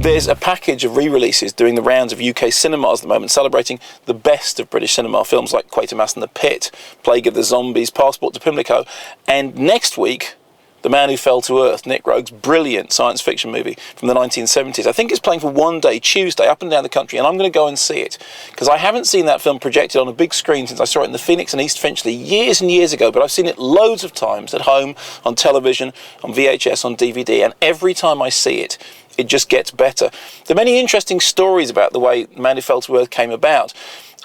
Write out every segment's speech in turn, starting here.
There's a package of re-releases doing the rounds of UK cinemas at the moment, celebrating the best of British cinema, films like Quatermass and the Pit, Plague of the Zombies, Passport to Pimlico, and next week, The Man Who Fell to Earth, Nick Roeg's brilliant science fiction movie from the 1970s. I think it's playing for one day, Tuesday, up and down the country, and I'm going to go and see it, because I haven't seen that film projected on a big screen since I saw it in the Phoenix and East Finchley years and years ago, but I've seen it loads of times at home, on television, on VHS, on DVD, and every time I see it, it just gets better. There are many interesting stories about the way Man Who Fell to Earth came about.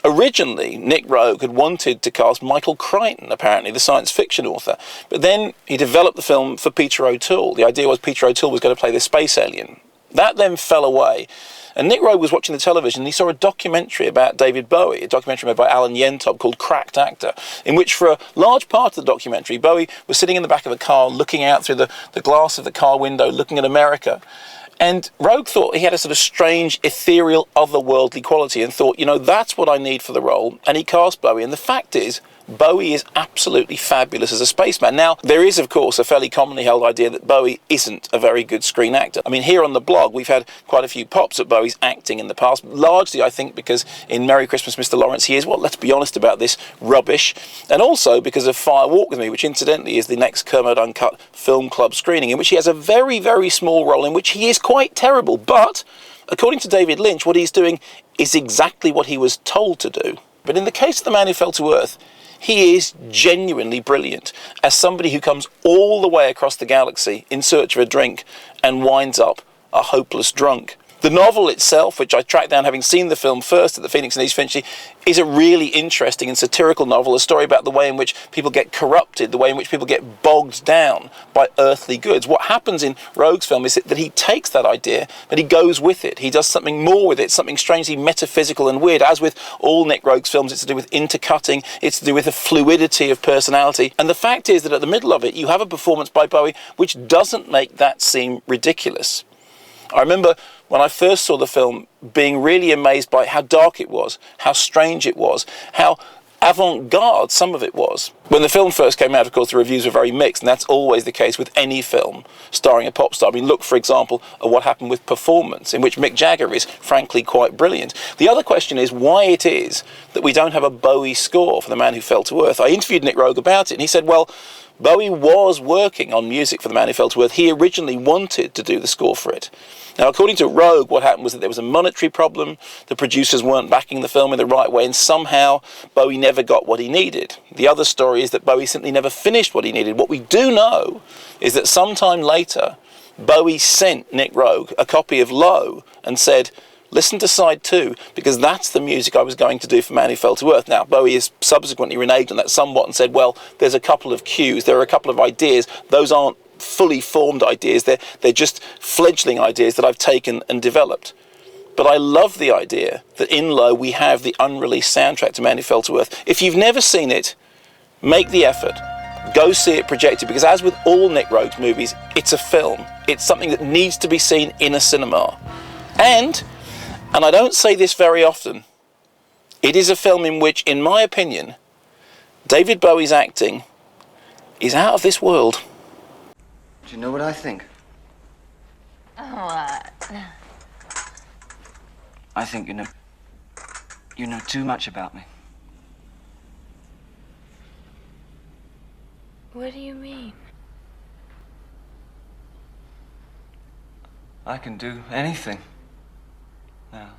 Originally, Nick Roeg had wanted to cast Michael Crichton, apparently, the science fiction author. But then he developed the film for Peter O'Toole. The idea was Peter O'Toole was going to play the space alien. That then fell away. And Nick Roeg was watching the television and he saw a documentary about David Bowie, a documentary made by Alan Yentob called Cracked Actor, in which for a large part of the documentary, Bowie was sitting in the back of a car looking out through the glass of the car window, looking at America. And Roeg thought he had a sort of strange, ethereal, otherworldly quality and thought, you know, that's what I need for the role. And he cast Bowie. And the fact is, Bowie is absolutely fabulous as a spaceman. Now, there is, of course, a fairly commonly held idea that Bowie isn't a very good screen actor. I mean, here on the blog, we've had quite a few pops at Bowie's acting in the past, largely, I think, because in Merry Christmas, Mr. Lawrence, he is, well, let's be honest about this, rubbish. And also because of Fire Walk With Me, which incidentally is the next Kermode Uncut film club screening, in which he has a very, very small role in which he is quite terrible. But, according to David Lynch, what he's doing is exactly what he was told to do. But in the case of The Man Who Fell to Earth, he is genuinely brilliant as somebody who comes all the way across the galaxy in search of a drink and winds up a hopeless drunk. The novel itself, which I tracked down having seen the film first at the Phoenix and East Finchley, is a really interesting and satirical novel, a story about the way in which people get corrupted, the way in which people get bogged down by earthly goods. What happens in Roeg's film is that he takes that idea, but he goes with it. He does something more with it, something strangely metaphysical and weird. As with all Nick Roeg's films, it's to do with intercutting, it's to do with the fluidity of personality. And the fact is that at the middle of it, you have a performance by Bowie which doesn't make that seem ridiculous. I remember when I first saw the film being really amazed by how dark it was, how strange it was, how avant-garde some of it was. When the film first came out, of course, the reviews were very mixed, and that's always the case with any film starring a pop star. I mean, look, for example, at what happened with Performance, in which Mick Jagger is, frankly, quite brilliant. The other question is why it is that we don't have a Bowie score for The Man Who Fell to Earth. I interviewed Nick Roeg about it, and he said, well, Bowie was working on music for The Man Who Fell to Earth. He originally wanted to do the score for it. Now, according to Roeg, what happened was that there was a monetary problem, the producers weren't backing the film in the right way, and somehow Bowie never got what he needed. The other story is that Bowie simply never finished what he needed. What we do know is that sometime later, Bowie sent Nick Roeg a copy of Low and said, listen to side 2, because that's the music I was going to do for Man Who Fell to Earth. Now, Bowie has subsequently reneged on that somewhat and said, well, there's a couple of cues, there are a couple of ideas, those aren't fully formed ideas, they're just fledgling ideas that I've taken and developed. But I love the idea that in Low we have the unreleased soundtrack to Man Who Fell to Earth. If you've never seen it, make the effort, go see it projected, because as with all Nick Roeg's movies, it's a film. It's something that needs to be seen in a cinema. And I don't say this very often, it is a film in which, in my opinion, David Bowie's acting is out of this world. Do you know what I think? What? I think you know too much about me. What do you mean? I can do anything now.